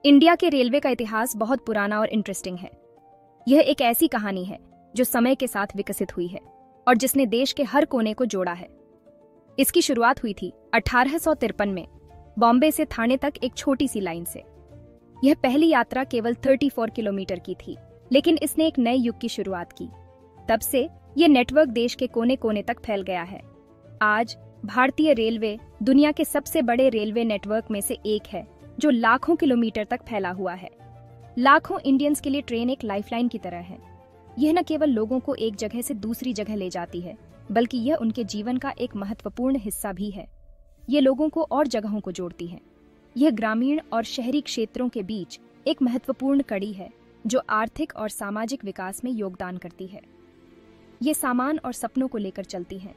India के railway का इतिहास बहुत पुराना और इंटरेस्टिंग है। यह एक ऐसी कहानी है जो समय के साथ विकसित हुई है और जिसने देश के हर कोने को जोड़ा है। इसकी शुरुआत हुई थी 1853 में बॉम्बे से थाने तक एक छोटी सी लाइन से। यह पहली यात्रा केवल 34 किलोमीटर की थी, लेकिन इसने एक नए युग की शुरुआत की। तब से यह नेटवर्क देश के कोने कोने तक फैल गया है। आज भारतीय रेलवे दुनिया के सबसे बड़े रेलवे नेटवर्क में से एक है, जो लाखों किलोमीटर तक फैला हुआ है। लाखों इंडियंस के लिए ट्रेन एक लाइफलाइन की तरह है। यह न केवल लोगों को एक जगह से दूसरी जगह ले जाती है, बल्कि यह उनके जीवन का एक महत्वपूर्ण हिस्सा भी है। ये लोगों को और जगहों को जोड़ती है। यह ग्रामीण और शहरी क्षेत्रों के बीच एक महत्वपूर्ण कड़ी है, जो आर्थिक और सामाजिक विकास में योगदान करती है। ये सामान और सपनों को लेकर चलती है।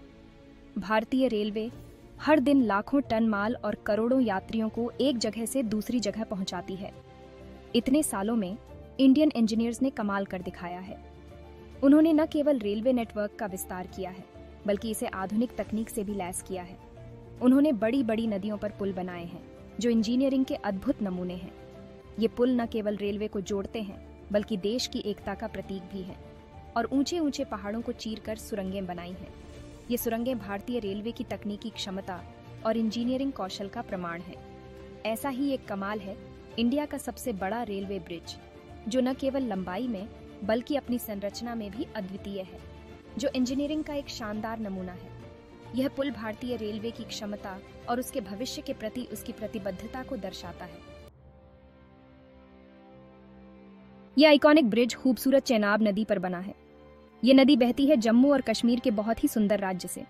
भारतीय रेलवे हर दिन लाखों टन माल और करोड़ों यात्रियों को एक जगह से दूसरी जगह पहुंचाती है। इतने सालों में इंडियन इंजीनियर्स ने कमाल कर दिखाया है। उन्होंने न केवल रेलवे नेटवर्क का विस्तार किया है, बल्कि इसे आधुनिक तकनीक से भी लैस किया है। उन्होंने बड़ी बड़ी नदियों पर पुल बनाए हैं, जो इंजीनियरिंग के अद्भुत नमूने हैं। ये पुल न केवल रेलवे को जोड़ते हैं, बल्कि देश की एकता का प्रतीक भी हैं। और ऊंचे ऊंचे पहाड़ों को चीरकर सुरंगें बनाई हैं। ये सुरंगें भारतीय रेलवे की तकनीकी क्षमता और इंजीनियरिंग कौशल का प्रमाण है। ऐसा ही एक कमाल है इंडिया का सबसे बड़ा रेलवे ब्रिज, जो न केवल लंबाई में बल्कि अपनी संरचना में भी अद्वितीय है, जो इंजीनियरिंग का एक शानदार नमूना है। यह पुल भारतीय रेलवे की क्षमता और उसके भविष्य के प्रति उसकी प्रतिबद्धता को दर्शाता है। यह आइकॉनिक ब्रिज खूबसूरत चेनाब नदी पर बना है। ये नदी बहती है जम्मू और कश्मीर के बहुत ही सुंदर राज्य से।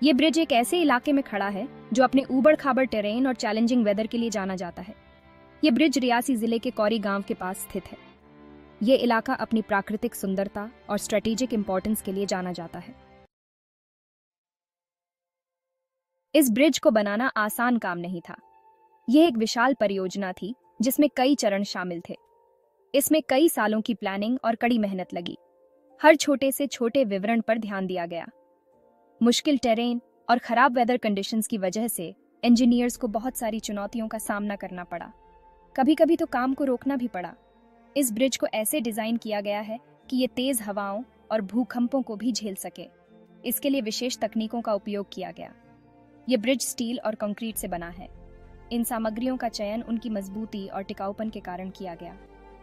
ये ब्रिज एक ऐसे इलाके में खड़ा है जो अपने ऊबड़ खाबड़ टेरेन और चैलेंजिंग वेदर के लिए जाना जाता है। ये ब्रिज रियासी जिले के कौरी गांव के पास स्थित है। ये इलाका अपनी प्राकृतिक सुंदरता और स्ट्रेटेजिक इंपॉर्टेंस के लिए जाना जाता है। इस ब्रिज को बनाना आसान काम नहीं था। यह एक विशाल परियोजना थी जिसमें कई चरण शामिल थे। इसमें कई सालों की प्लानिंग और कड़ी मेहनत लगी। हर छोटे से छोटे विवरण पर ध्यान दिया गया। मुश्किल टेरेन और खराब वेदर कंडीशंस की वजह से इंजीनियर्स को बहुत सारी चुनौतियों का सामना करना पड़ा। कभी कभी तो काम को रोकना भी पड़ा। इस ब्रिज को ऐसे डिजाइन किया गया है कि ये तेज हवाओं और भूकंपों को भी झेल सके। इसके लिए विशेष तकनीकों का उपयोग किया गया। ये ब्रिज स्टील और कंक्रीट से बना है। इन सामग्रियों का चयन उनकी मजबूती और टिकाऊपन के कारण किया गया।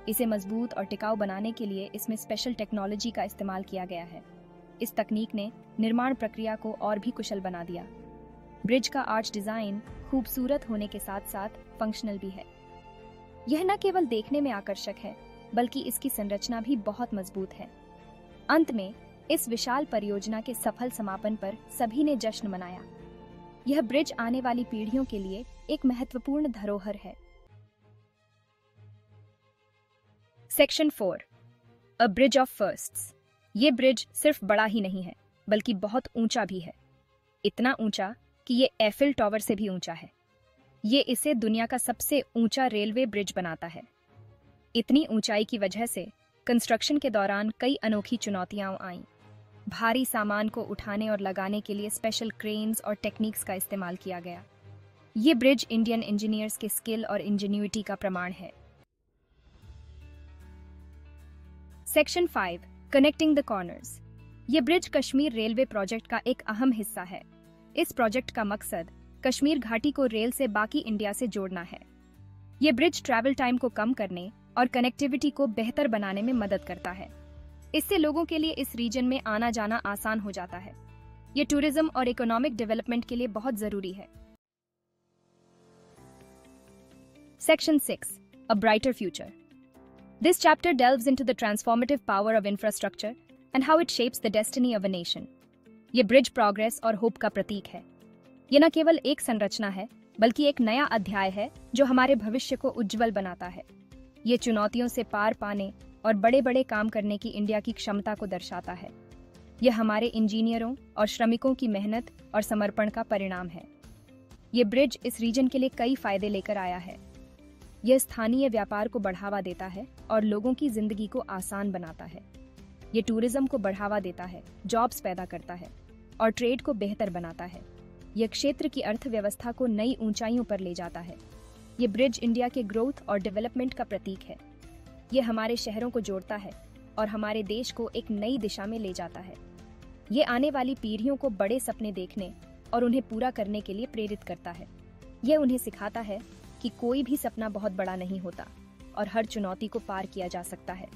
इसे मजबूत और टिकाऊ बनाने के लिए इसमें स्पेशल टेक्नोलॉजी का इस्तेमाल किया गया है। इस तकनीक ने निर्माण प्रक्रिया को और भी कुशल बना दिया। ब्रिज का आर्च डिजाइन खूबसूरत होने के साथ साथ फंक्शनल भी है। यह न केवल देखने में आकर्षक है, बल्कि इसकी संरचना भी बहुत मजबूत है। अंत में इस विशाल परियोजना के सफल समापन पर सभी ने जश्न मनाया। यह ब्रिज आने वाली पीढ़ियों के लिए एक महत्वपूर्ण धरोहर है। Section 4, a bridge of firsts. ये ब्रिज सिर्फ बड़ा ही नहीं है, बल्कि बहुत ऊंचा भी है। इतना ऊंचा कि ये एफिल टावर से भी ऊंचा है। ये इसे दुनिया का सबसे ऊंचा रेलवे ब्रिज बनाता है। इतनी ऊंचाई की वजह से कंस्ट्रक्शन के दौरान कई अनोखी चुनौतियां आईं। भारी सामान को उठाने और लगाने के लिए स्पेशल क्रेन्स और टेक्निक्स का इस्तेमाल किया गया। ये ब्रिज इंडियन इंजीनियर्स के स्किल और इंजीन्यूइटी का प्रमाण है। Section 5, connecting the corners. ये ब्रिज कश्मीर रेलवे प्रोजेक्ट का एक अहम हिस्सा है। इस प्रोजेक्ट का मकसद कश्मीर घाटी को रेल से बाकी इंडिया से जोड़ना है। ये ब्रिज ट्रैवल टाइम को कम करने और कनेक्टिविटी को बेहतर बनाने में मदद करता है। इससे लोगों के लिए इस रीजन में आना जाना आसान हो जाता है। ये टूरिज्म और इकोनॉमिक डेवलपमेंट के लिए बहुत जरूरी है। Section 6, a brighter future. This chapter delves into the transformative power of infrastructure and how it shapes the destiny of a nation. ये ब्रिज प्रोग्रेस और होप का प्रतीक है। ये न केवल एक संरचना है, बल्कि एक नया अध्याय है जो हमारे भविष्य को उज्जवल बनाता है। ये चुनौतियों से पार पाने और बड़े बड़े काम करने की इंडिया की क्षमता को दर्शाता है। यह हमारे इंजीनियरों और श्रमिकों की मेहनत और समर्पण का परिणाम है। ये ब्रिज इस रीजन के लिए कई फायदे लेकर आया है। यह स्थानीय व्यापार को बढ़ावा देता है और लोगों की जिंदगी को आसान बनाता है। ये टूरिज्म को बढ़ावा देता है, जॉब्स पैदा करता है और ट्रेड को बेहतर बनाता है। यह क्षेत्र की अर्थव्यवस्था को नई ऊंचाइयों पर ले जाता है। ये ब्रिज इंडिया के ग्रोथ और डेवलपमेंट का प्रतीक है। ये हमारे शहरों को जोड़ता है और हमारे देश को एक नई दिशा में ले जाता है। ये आने वाली पीढ़ियों को बड़े सपने देखने और उन्हें पूरा करने के लिए प्रेरित करता है। यह उन्हें सिखाता है कि कोई भी सपना बहुत बड़ा नहीं होता और हर चुनौती को पार किया जा सकता है।